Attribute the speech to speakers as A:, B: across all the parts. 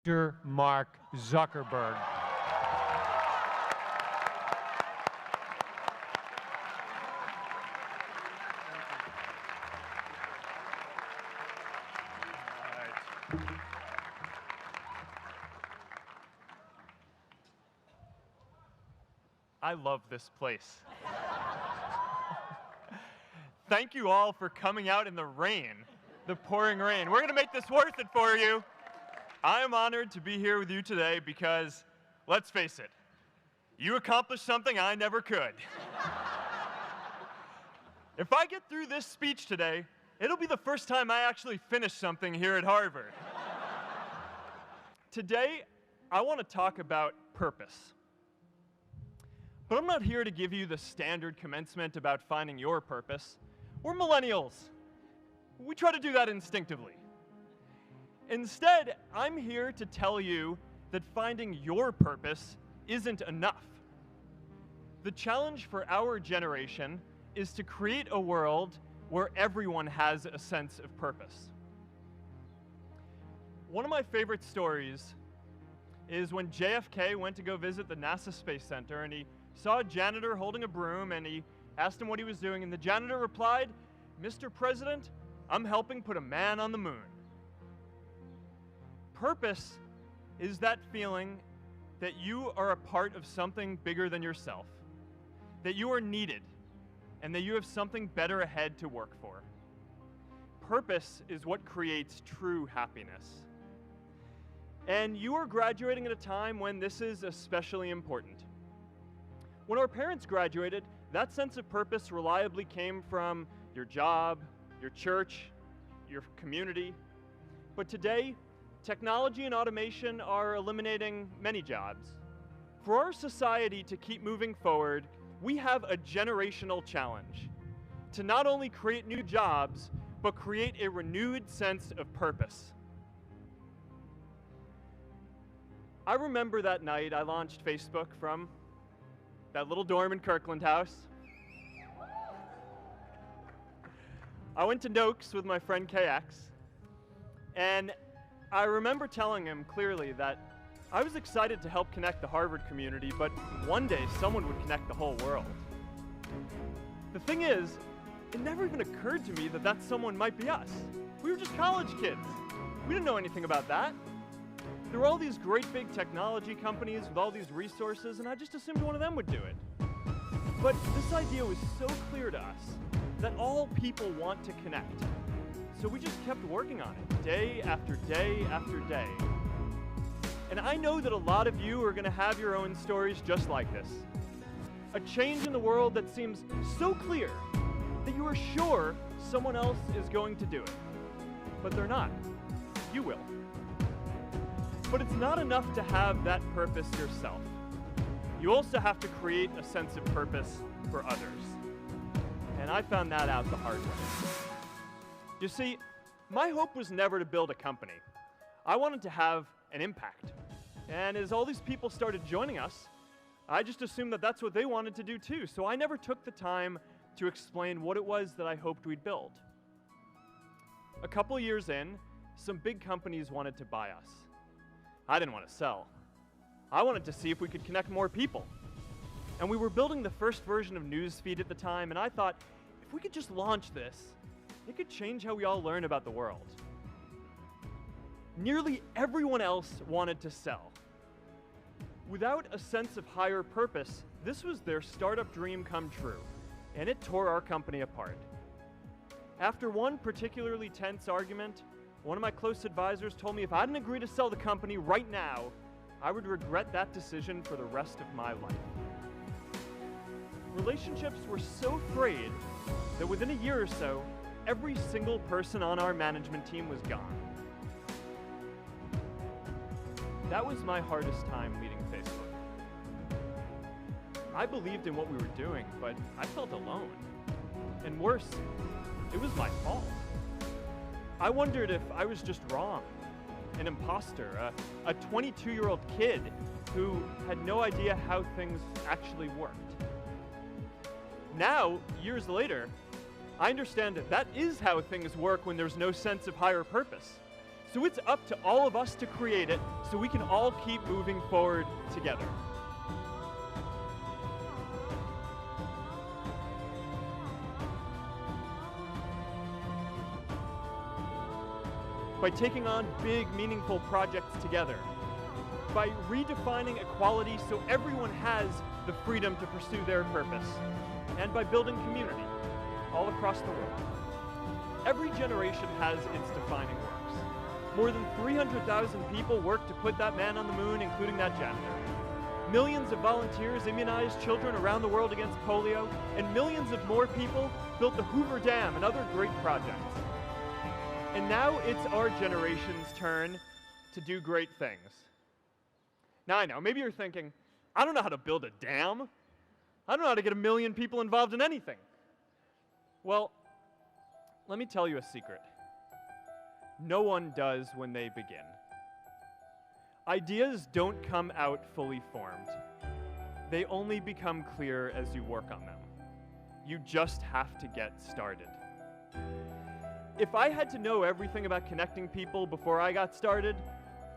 A: Mr. Mark Zuckerberg.
B: I love this place. Thank you all for coming out in the rain, the pouring rain. We're going to make this worth it for you. I am honored to be here with you today because, let's face it, you accomplished something I never could. If I get through this speech today, it'll be the first time I actually finish something here at Harvard. Today, I want to talk about purpose. But I'm not here to give you the standard commencement about finding your purpose. We're millennials. We try to do that instinctively. Instead, I'm here to tell you that finding your purpose isn't enough. The challenge for our generation is to create a world where everyone has a sense of purpose. One of my favorite stories is when JFK went to go visit the NASA Space Center, and he saw a janitor holding a broom, and he asked him what he was doing, and the janitor replied, "Mr. President, I'm helping put a man on the moon." Purpose is that feeling that you are a part of something bigger than yourself, that you are needed, and that you have something better ahead to work for. Purpose is what creates true happiness. And you are graduating at a time when this is especially important. When our parents graduated, that sense of purpose reliably came from your job, your church, your community. But today, technology and automation are eliminating many jobs. For our society to keep moving forward, we have a generational challenge to not only create new jobs, but create a renewed sense of purpose. I remember that night I launched Facebook from that little dorm in Kirkland House. I went to Noakes with my friend KX, and I remember telling him clearly that I was excited to help connect the Harvard community, but one day someone would connect the whole world. The thing is, it never even occurred to me that that someone might be us. We were just college kids. We didn't know anything about that. There were all these great big technology companies with all these resources, and I just assumed one of them would do it. But this idea was so clear to us that all people want to connect. So we just kept working on it, day after day after day. And I know that a lot of you are going to have your own stories just like this. A change in the world that seems so clear that you are sure someone else is going to do it. But they're not. You will. But it's not enough to have that purpose yourself. You also have to create a sense of purpose for others. And I found that out the hard way. You see, my hope was never to build a company. I wanted to have an impact. And as all these people started joining us, I just assumed that that's what they wanted to do too. So I never took the time to explain what it was that I hoped we'd build. A couple years in, some big companies wanted to buy us. I didn't want to sell. I wanted to see if we could connect more people. And we were building the first version of Newsfeed at the time, and I thought, if we could just launch this, it could change how we all learn about the world. Nearly everyone else wanted to sell. Without a sense of higher purpose, this was their startup dream come true, and it tore our company apart. After one particularly tense argument, one of my close advisors told me if I didn't agree to sell the company right now, I would regret that decision for the rest of my life. Relationships were so frayed that within a year or so, every single person on our management team was gone. That was my hardest time leading Facebook. I believed in what we were doing, but I felt alone. And worse, it was my fault. I wondered if I was just wrong, an imposter, a 22-year-old kid who had no idea how things actually worked. Now, years later, I understand that is how things work when there's no sense of higher purpose. So it's up to all of us to create it so we can all keep moving forward together. By taking on big, meaningful projects together. By redefining equality so everyone has the freedom to pursue their purpose. And by building community all across the world. Every generation has its defining works. More than 300,000 people worked to put that man on the moon, including that janitor. Millions of volunteers immunized children around the world against polio, and millions of more people built the Hoover Dam and other great projects. And now it's our generation's turn to do great things. Now I know, maybe you're thinking, I don't know how to build a dam. I don't know how to get 1 million people involved in anything. Well, let me tell you a secret. No one does when they begin. Ideas don't come out fully formed. They only become clear as you work on them. You just have to get started. If I had to know everything about connecting people before I got started,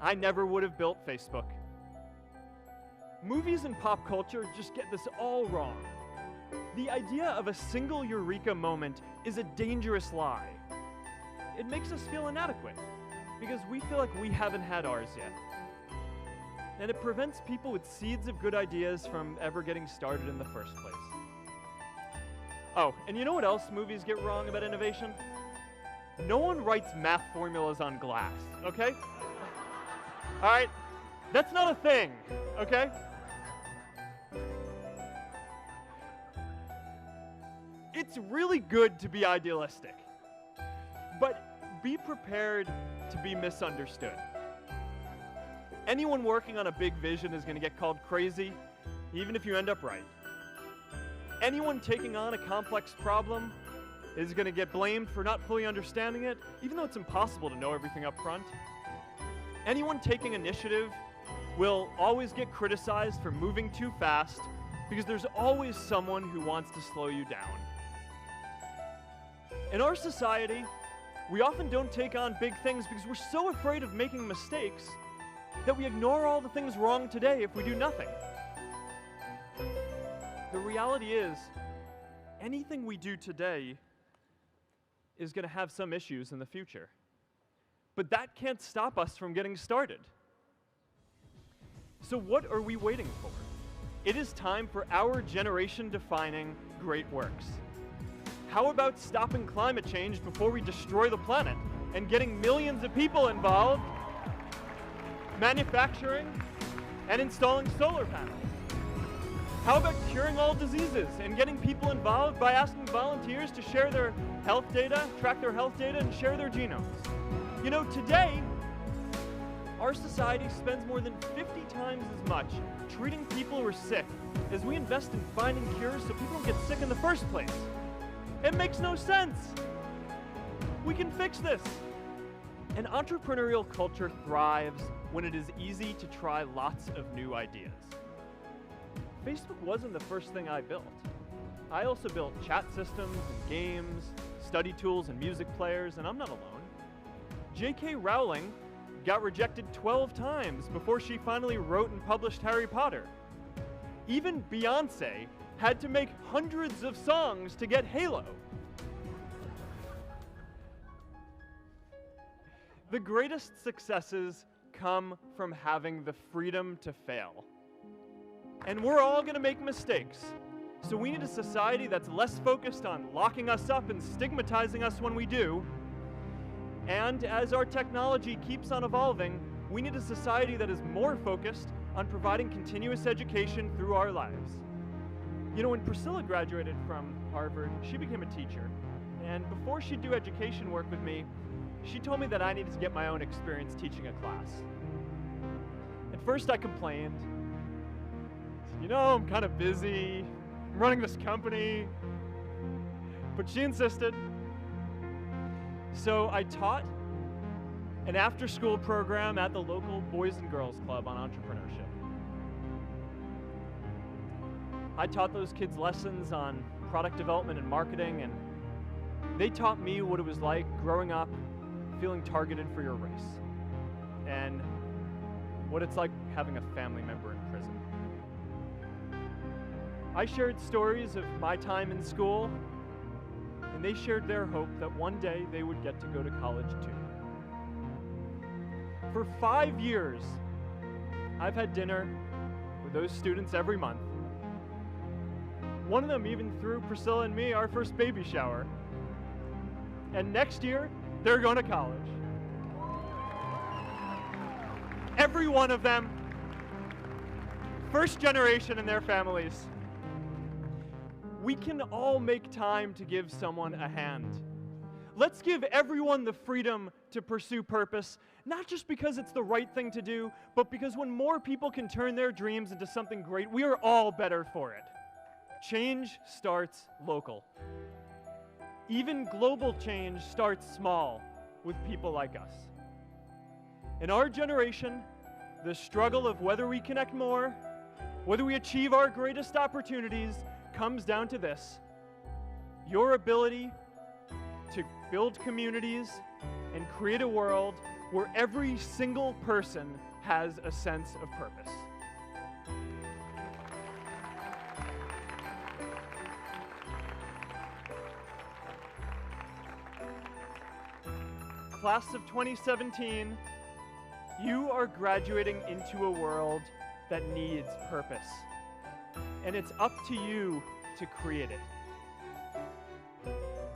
B: I never would have built Facebook. Movies and pop culture just get this all wrong. The idea of a single eureka moment is a dangerous lie. It makes us feel inadequate because we feel like we haven't had ours yet. And it prevents people with seeds of good ideas from ever getting started in the first place. Oh, and you know what else movies get wrong about innovation? No one writes math formulas on glass, okay? All right? That's not a thing, okay? It's really good to be idealistic, but be prepared to be misunderstood. Anyone working on a big vision is going to get called crazy, even if you end up right. Anyone taking on a complex problem is going to get blamed for not fully understanding it, even though it's impossible to know everything up front. Anyone taking initiative will always get criticized for moving too fast because there's always someone who wants to slow you down. In our society, we often don't take on big things because we're so afraid of making mistakes that we ignore all the things wrong today if we do nothing. The reality is, anything we do today is going to have some issues in the future. But that can't stop us from getting started. So what are we waiting for? It is time for our generation-defining great works. How about stopping climate change before we destroy the planet and getting millions of people involved, manufacturing and installing solar panels? How about curing all diseases and getting people involved by asking volunteers to share their health data, track their health data, and share their genomes? You know, today, our society spends more than 50 times as much treating people who are sick as we invest in finding cures so people don't get sick in the first place. It makes no sense. We can fix this. An entrepreneurial culture thrives when it is easy to try lots of new ideas. Facebook wasn't the first thing I built. I also built chat systems and games, study tools and music players, and I'm not alone. J.K. Rowling got rejected 12 times before she finally wrote and published Harry Potter. Even Beyoncé had to make hundreds of songs to get Halo. The greatest successes come from having the freedom to fail. And we're all going to make mistakes. So we need a society that's less focused on locking us up and stigmatizing us when we do. And as our technology keeps on evolving, we need a society that is more focused on providing continuous education through our lives. You know, when Priscilla graduated from Harvard, she became a teacher. And before she'd do education work with me, she told me that I needed to get my own experience teaching a class. At first I complained. You know, I'm kind of busy, I'm running this company. But she insisted. So I taught an after-school program at the local Boys and Girls Club on entrepreneurship. I taught those kids lessons on product development and marketing, and they taught me what it was like growing up feeling targeted for your race. and what it's like having a family member in prison. I shared stories of my time in school, and they shared their hope that one day they would get to go to college too. For 5 years, I've had dinner with those students every month. One of them even threw Priscilla and me our first baby shower. And next year, they're going to college. Every one of them, first generation in their families. We can all make time to give someone a hand. Let's give everyone the freedom to pursue purpose, not just because it's the right thing to do, but because when more people can turn their dreams into something great, we are all better for it. Change starts local. Even global change starts small with people like us. In our generation, the struggle of whether we connect more, whether we achieve our greatest opportunities, comes down to this: your ability to build communities and create a world where every single person has a sense of purpose. Class of 2017, you are graduating into a world that needs purpose. And it's up to you to create it.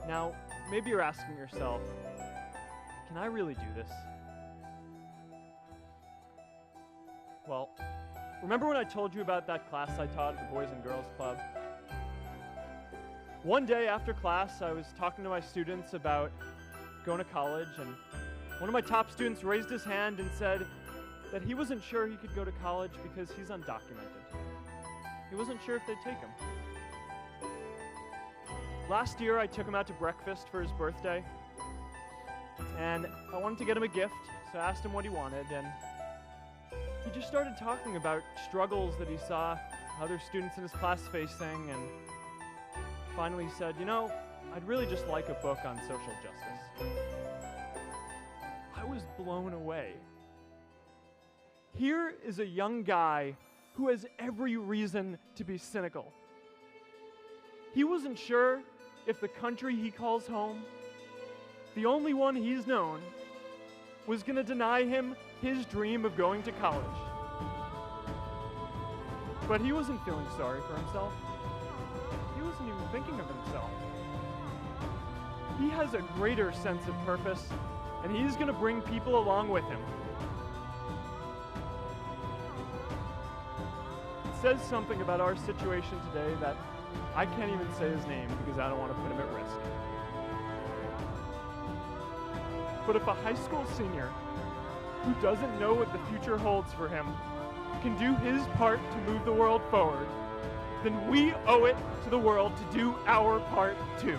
B: Now, maybe you're asking yourself, can I really do this? Well, remember when I told you about that class I taught at the Boys and Girls Club? One day after class, I was talking to my students about going to college, and one of my top students raised his hand and said that he wasn't sure he could go to college because he's undocumented. He wasn't sure if they'd take him. Last year, I took him out to breakfast for his birthday, and I wanted to get him a gift, so I asked him what he wanted, and he just started talking about struggles that he saw other students in his class facing, and finally said, you know, I'd really just like a book on social justice. I was blown away. Here is a young guy who has every reason to be cynical. He wasn't sure if the country he calls home, the only one he's known, was going to deny him his dream of going to college. But he wasn't feeling sorry for himself. He wasn't even thinking of himself. He has a greater sense of purpose, and he's going to bring people along with him. It says something about our situation today that I can't even say his name because I don't want to put him at risk. But if a high school senior who doesn't know what the future holds for him can do his part to move the world forward, then we owe it to the world to do our part too.